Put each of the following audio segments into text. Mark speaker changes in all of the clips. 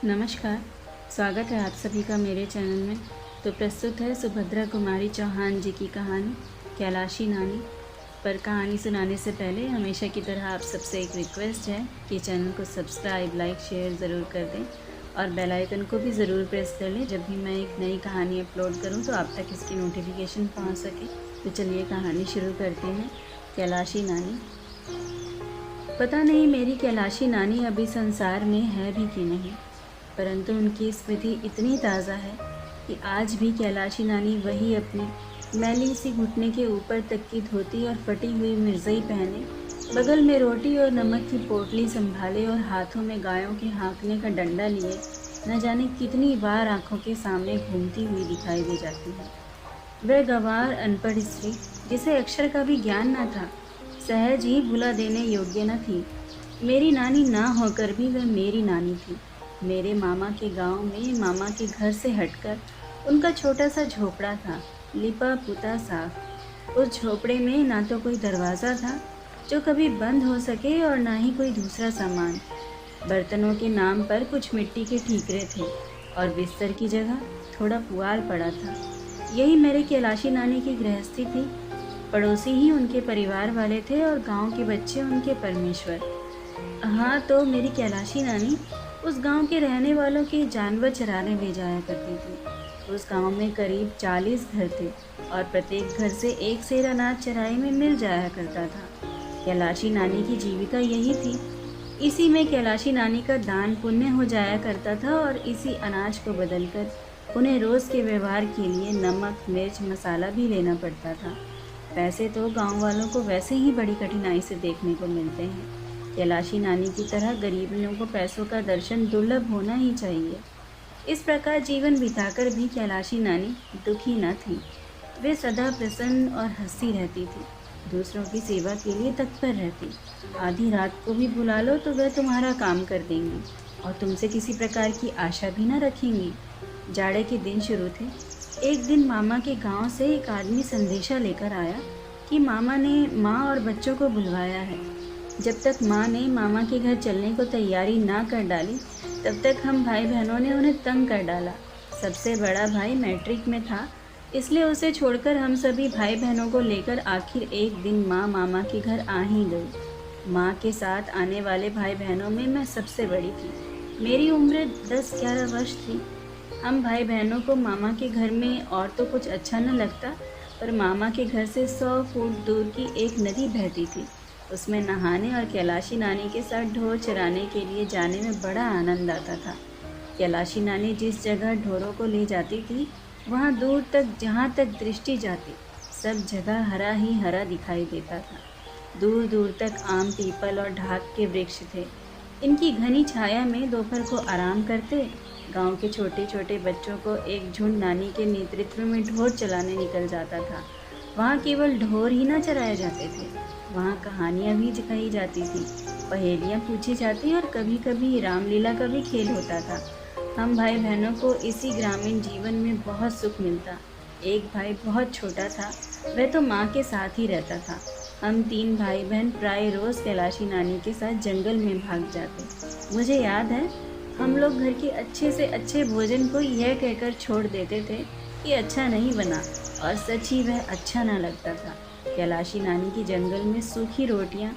Speaker 1: नमस्कार। स्वागत है आप सभी का मेरे चैनल में। तो प्रस्तुत है सुभद्रा कुमारी चौहान जी की कहानी कैलाशी नानी। पर कहानी सुनाने से पहले हमेशा की तरह आप सबसे एक रिक्वेस्ट है कि चैनल को सब्सक्राइब, लाइक, शेयर ज़रूर कर दें और बेल आइकन को भी ज़रूर प्रेस कर लें। जब भी मैं एक नई कहानी अपलोड करूं तो आप तक इसकी नोटिफिकेशन पहुंच सके। तो चलिए कहानी शुरू करते हैं। कैलाशी नानी। पता नहीं मेरी कैलाशी नानी अभी संसार में है भी कि नहीं, परंतु उनकी स्मृति इतनी ताज़ा है कि आज भी कैलाशी नानी वही अपनी मैली सी घुटने के ऊपर तक की धोती और फटी हुई मिर्ज़ई पहने, बगल में रोटी और नमक की पोटली संभाले और हाथों में गायों के हाँकने का डंडा लिए न जाने कितनी बार आंखों के सामने घूमती हुई दिखाई दे जाती है। वह गंवार अनपढ़ स्त्री जिसे अक्षर का भी ज्ञान न था, सहज ही भुला देने योग्य न थी। मेरी नानी ना होकर भी वह मेरी नानी थी। मेरे मामा के गांव में मामा के घर से हटकर उनका छोटा सा झोपड़ा था, लिपा पुता साफ। उस झोपड़े में ना तो कोई दरवाज़ा था जो कभी बंद हो सके और ना ही कोई दूसरा सामान। बर्तनों के नाम पर कुछ मिट्टी के ठीकरे थे और बिस्तर की जगह थोड़ा पुआल पड़ा था। यही मेरे कैलाशी नानी की गृहस्थी थी। पड़ोसी ही उनके परिवार वाले थे और गांव के बच्चे उनके परमेश्वर। हाँ, तो मेरी कैलाशी नानी उस गांव के रहने वालों के जानवर चराने ले जाया करती थी। उस गांव में करीब 40 घर थे और प्रत्येक घर से एक सेर अनाज चराई में मिल जाया करता था। कैलाशी नानी की जीविका यही थी। इसी में कैलाशी नानी का दान पुण्य हो जाया करता था और इसी अनाज को बदलकर उन्हें रोज़ के व्यवहार के लिए नमक, मिर्च, मसाला भी लेना पड़ता था। पैसे तो गाँव वालों को वैसे ही बड़ी कठिनाई से देखने को मिलते हैं। कैलाशी नानी की तरह गरीबों को पैसों का दर्शन दुर्लभ होना ही चाहिए। इस प्रकार जीवन बिताकर भी कैलाशी नानी दुखी न थी। वे सदा प्रसन्न और हंसती रहती थी, दूसरों की सेवा के लिए तत्पर रहती। आधी रात को भी बुला लो तो वह तुम्हारा काम कर देंगी और तुमसे किसी प्रकार की आशा भी न रखेंगी। जाड़े के दिन शुरू थे। एक दिन मामा के गांव से एक आदमी संदेशा लेकर आया कि मामा ने माँ और बच्चों को बुलवाया है। जब तक माँ ने मामा के घर चलने को तैयारी ना कर डाली, तब तक हम भाई बहनों ने उन्हें तंग कर डाला। सबसे बड़ा भाई मैट्रिक में था, इसलिए उसे छोड़कर हम सभी भाई बहनों को लेकर आखिर एक दिन माँ मामा के घर आ ही गई। माँ के साथ आने वाले भाई बहनों में मैं सबसे बड़ी थी। मेरी उम्र 10-11 वर्ष थी। हम भाई बहनों को मामा के घर में और तो कुछ अच्छा न लगता, पर मामा के घर से 100 फुट दूर की एक नदी बहती थी। उसमें नहाने और कैलाशी नानी के साथ ढोर चराने के लिए जाने में बड़ा आनंद आता था। कैलाशी नानी जिस जगह ढोरों को ले जाती थी, वहाँ दूर तक जहाँ तक दृष्टि जाती, सब जगह हरा ही हरा दिखाई देता था। दूर दूर तक आम, पीपल और ढाक के वृक्ष थे। इनकी घनी छाया में दोपहर को आराम करते गांव के छोटे छोटे बच्चों को एक झुंड नानी के नेतृत्व में ढोर चलाने निकल जाता था। वहाँ केवल ढोर ही न चराए जाते थे, वहाँ कहानियाँ भी कही जाती थी, पहेलियाँ पूछी जाती और कभी कभी रामलीला का भी खेल होता था। हम भाई बहनों को इसी ग्रामीण जीवन में बहुत सुख मिलता। एक भाई बहुत छोटा था, वह तो माँ के साथ ही रहता था। हम 3 भाई बहन प्राय रोज़ कैलाशी नानी के साथ जंगल में भाग जाते। मुझे याद है, हम लोग घर के अच्छे से अच्छे भोजन को यह कहकर छोड़ देते थे कि अच्छा नहीं बना, और सच ही वह अच्छा ना लगता था। कैलाशी नानी की जंगल में सूखी रोटियां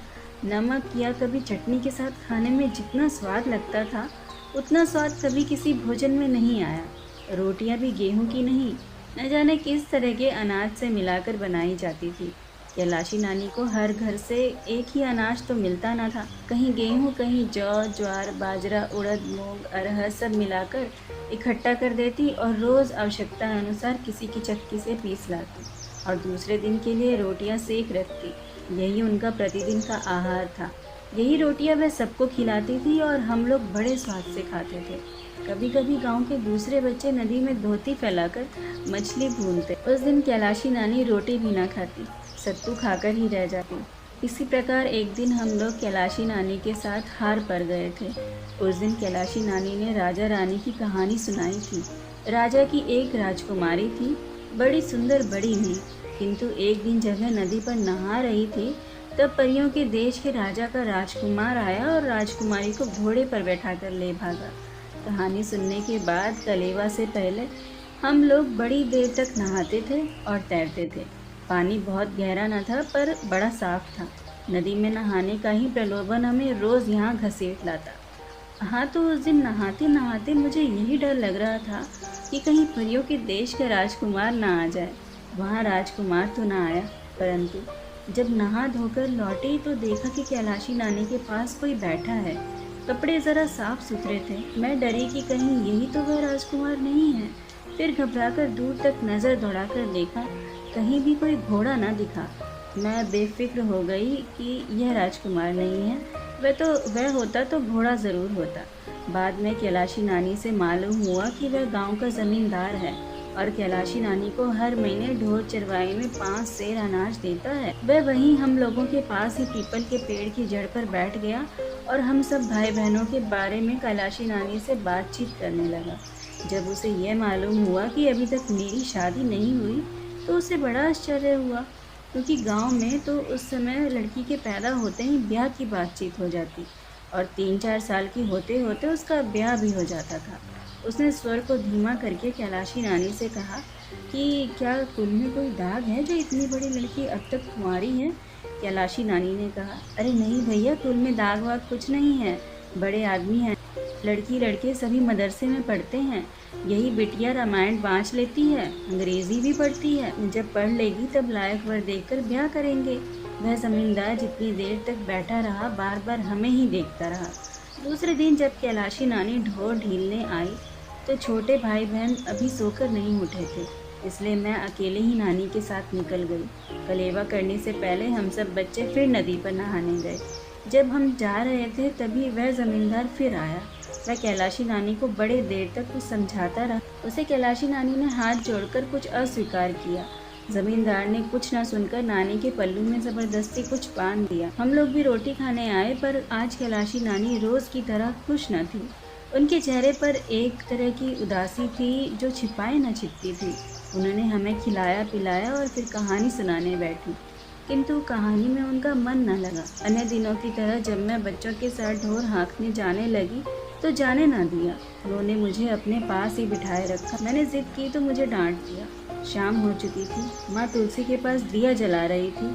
Speaker 1: नमक या कभी चटनी के साथ खाने में जितना स्वाद लगता था, उतना स्वाद कभी किसी भोजन में नहीं आया। रोटियां भी गेहूं की नहीं, न जाने किस तरह के अनाज से मिलाकर बनाई जाती थी। कैलाशी नानी को हर घर से एक ही अनाज तो मिलता न था। कहीं गेहूं, कहीं जौ, ज्वार, बाजरा, उड़द, मूंग, अरहर सब मिलाकर इकट्ठा कर देती और रोज़ आवश्यकता अनुसार किसी की चक्की से पीस लाती और दूसरे दिन के लिए रोटियां सेक रखती। यही उनका प्रतिदिन का आहार था। यही रोटियां वह सबको खिलाती थी और हम लोग बड़े स्वाद से खाते थे। कभी कभी गांव के दूसरे बच्चे नदी में धोती फैलाकर मछली भूनते। उस दिन कैलाशी नानी रोटी भी ना खाती, सत्तू खाकर ही रह जाती। इसी प्रकार एक दिन हम लोग कैलाशी नानी के साथ हार पर गए थे। उस दिन कैलाशी नानी ने राजा रानी की कहानी सुनाई थी। राजा की एक राजकुमारी थी, बड़ी सुंदर, बड़ी नहीं, किंतु एक दिन जब वह नदी पर नहा रही थी, तब परियों के देश के राजा का राजकुमार आया और राजकुमारी को घोड़े पर बैठाकर ले भागा। कहानी सुनने के बाद कलेवा से पहले हम लोग बड़ी देर तक नहाते थे और तैरते थे। पानी बहुत गहरा न था पर बड़ा साफ था। नदी में नहाने का ही प्रलोभन हमें रोज़ यहाँ घसीट लाता। हाँ, तो उस दिन नहाते नहाते मुझे यही डर लग रहा था कि कहीं परियों के देश का राजकुमार ना आ जाए। वहाँ राजकुमार तो ना आया, परंतु जब नहा धोकर लौटी तो देखा कि कैलाशी नानी के पास कोई बैठा है। कपड़े ज़रा साफ सुथरे थे। मैं डरी कि कहीं यही तो वह राजकुमार नहीं है। फिर घबराकर दूर तक नज़र दौड़ाकर देखा, कहीं भी कोई घोड़ा ना दिखा। मैं बेफिक्र हो गई कि यह राजकुमार नहीं है, वह होता तो घोड़ा ज़रूर होता। बाद में कैलाशी नानी से मालूम हुआ कि वह गांव का ज़मींदार है और कैलाशी नानी को हर महीने ढोर चरवाई में 5 सेर अनाज देता है। वह वहीं हम लोगों के पास ही पीपल के पेड़ की जड़ पर बैठ गया और हम सब भाई बहनों के बारे में कैलाशी नानी से बातचीत करने लगा। जब उसे यह मालूम हुआ कि अभी तक मेरी शादी नहीं हुई तो उसे बड़ा आश्चर्य हुआ, क्योंकि गांव में तो उस समय लड़की के पैदा होते ही ब्याह की बातचीत हो जाती और 3-4 साल की होते होते उसका ब्याह भी हो जाता था। उसने स्वर को धीमा करके कैलाशी नानी से कहा कि क्या कुल में कोई दाग है जो इतनी बड़ी लड़की अब तक कुंवारी है? कैलाशी नानी ने कहा, अरे नहीं भैया, कुल में दाग वाग कुछ नहीं है, बड़े आदमी हैं। लड़की लड़के सभी मदरसे में पढ़ते हैं। यही बिटिया रामायण बाँच लेती है, अंग्रेज़ी भी पढ़ती है। जब पढ़ लेगी तब लायक वर देखकर ब्याह करेंगे। वह ज़मींदार जितनी देर तक बैठा रहा बार बार हमें ही देखता रहा। दूसरे दिन जब कैलाशी नानी ढोर ढीलने आई तो छोटे भाई बहन अभी सोकर नहीं उठे थे, इसलिए मैं अकेले ही नानी के साथ निकल गई। कलेवा करने से पहले हम सब बच्चे फिर नदी पर नहाने गए। जब हम जा रहे थे तभी वह ज़मींदार फिर आया। वह कैलाशी नानी को बड़े देर तक कुछ समझाता रहा। उसे कैलाशी नानी ने हाथ जोड़कर कुछ अस्वीकार किया। ज़मींदार ने कुछ न सुनकर नानी के पल्लू में ज़बरदस्ती कुछ बांध दिया। हम लोग भी रोटी खाने आए, पर आज कैलाशी नानी रोज़ की तरह खुश न थी। उनके चेहरे पर एक तरह की उदासी थी जो छिपाए न छिपती थी। उन्होंने हमें खिलाया पिलाया और फिर कहानी सुनाने बैठी, किंतु कहानी में उनका मन न लगा। अन्य दिनों की तरह जब मैं बच्चों के साथ ढोर हाँकने जाने लगी तो जाने ना दिया। उन्होंने मुझे अपने पास ही बिठाए रखा। मैंने जिद की तो मुझे डांट दिया। शाम हो चुकी थी। माँ तुलसी के पास दिया जला रही थी।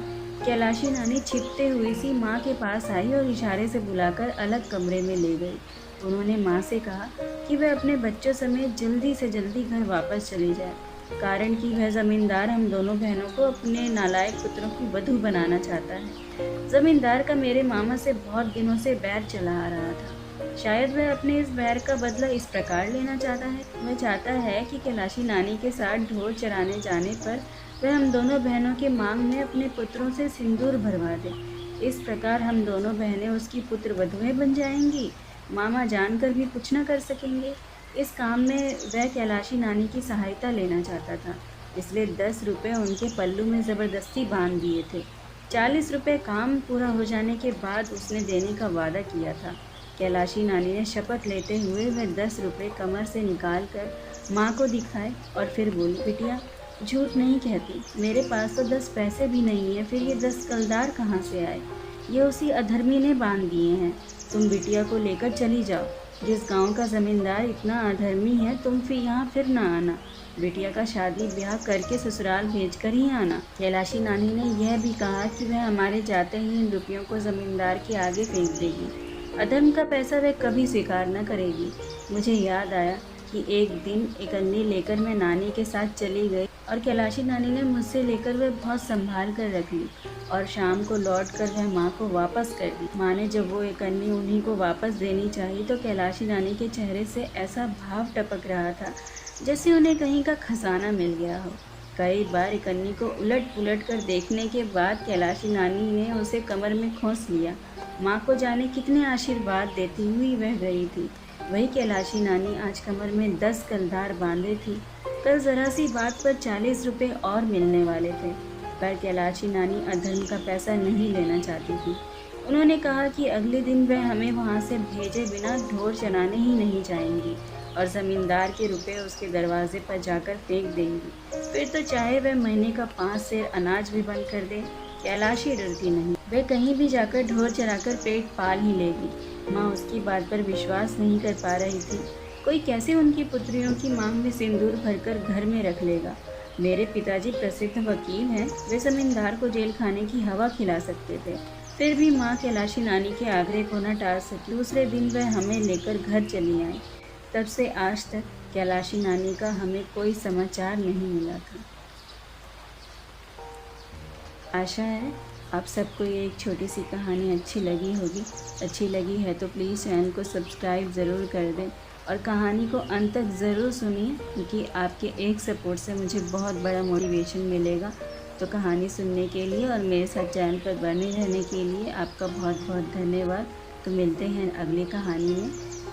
Speaker 1: कैलाशी नानी छिपते हुई सी माँ के पास आई और इशारे से बुलाकर अलग कमरे में ले गई। उन्होंने माँ से कहा कि वह अपने बच्चों समेत जल्दी से जल्दी घर वापस चली जाए, कारण कि वह ज़मींदार हम दोनों बहनों को अपने नालायक पुत्रों की वधू बनाना चाहता है। ज़मींदार का मेरे मामा से बहुत दिनों से बैर चला आ रहा था। शायद वह अपने इस बैर का बदला इस प्रकार लेना चाहता है। वह चाहता है कि कैलाशी नानी के साथ ढोर चराने जाने पर वह हम दोनों बहनों के मांग में अपने पुत्रों से सिंदूर भरवा दे। इस प्रकार हम दोनों बहनें उसकी पुत्र वधुएं बन जाएंगी। मामा जानकर भी कुछ न कर सकेंगे। इस काम में वह कैलाशी नानी की सहायता लेना चाहता था, इसलिए 10 रुपये उनके पल्लू में ज़बरदस्ती बांध दिए थे। 40 रुपये काम पूरा हो जाने के बाद उसने देने का वादा किया था। कैलाशी नानी ने शपथ लेते हुए वह 10 रुपये कमर से निकाल कर माँ को दिखाए और फिर बोली, बिटिया झूठ नहीं कहती, मेरे पास तो 10 पैसे भी नहीं है, फिर ये 10 कलदार कहाँ से आए? ये उसी अधर्मी ने बांध दिए हैं। तुम बिटिया को लेकर चली जाओ। जिस गांव का ज़मींदार इतना अधर्मी है, तुम फिर यहाँ फिर ना आना। बिटिया का शादी ब्याह करके ससुराल भेज कर ही आना। कैलाशी नानी ने यह भी कहा कि वह हमारे जाते ही इन रुपयों को ज़मींदार के आगे फेंक देगी। अधर्म का पैसा वह कभी स्वीकार न करेगी। मुझे याद आया कि एक दिन एक अन्नी लेकर मैं नानी के साथ चली गई और कैलाशी नानी ने मुझसे लेकर वह बहुत संभाल कर रख ली और शाम को लौट कर वह माँ को वापस कर दी। माँ ने जब वो एक अन्नी उन्हीं को वापस देनी चाहिए तो कैलाशी नानी के चेहरे से ऐसा भाव टपक रहा था जैसे उन्हें कहीं का खजाना मिल गया हो। कई बार एक अन्नी को उलट पुलट कर देखने के बाद कैलाशी नानी ने उसे कमर में खोस लिया। माँ को जाने कितने आशीर्वाद देती हुई वह गई थी। वही कैलाशी नानी आज कमर में 10 कलदार बांधे थी। कल ज़रा सी बात पर 40 रुपये और मिलने वाले थे, पर कैलाशी नानी अधर्म का पैसा नहीं लेना चाहती थी। उन्होंने कहा कि अगले दिन वह हमें वहाँ से भेजे बिना ढोर चराने ही नहीं जाएंगी और ज़मींदार के रुपए उसके दरवाजे पर जाकर फेंक देंगी। फिर तो चाहे वह महीने का 5 सेर अनाज भी बंद कर दे, कैलाशी डरती नहीं। वह कहीं भी जाकर ढोर चराकर पेट पाल ही लेगी। माँ उसकी बात पर विश्वास नहीं कर पा रही थी। कोई कैसे उनकी पुत्रियों की मांग में सिंदूर भरकर घर में रख लेगा। मेरे पिताजी प्रसिद्ध वकील हैं, वे जमींदार को जेल खाने की हवा खिला सकते थे, फिर भी माँ कैलाशी नानी के आग्रह को न टाल सकी। दूसरे दिन वह हमें लेकर घर चली आई। तब से आज तक कैलाशी नानी का हमें कोई समाचार नहीं मिला था। आशा है आप सबको ये एक छोटी सी कहानी अच्छी लगी होगी। अच्छी लगी है तो प्लीज़ चैनल को सब्सक्राइब ज़रूर कर दें और कहानी को अंत तक ज़रूर सुनिए, क्योंकि आपके एक सपोर्ट से मुझे बहुत बड़ा मोटिवेशन मिलेगा। तो कहानी सुनने के लिए और मेरे साथ चैनल पर बने रहने के लिए आपका बहुत बहुत धन्यवाद। तो मिलते हैं अगली कहानी में।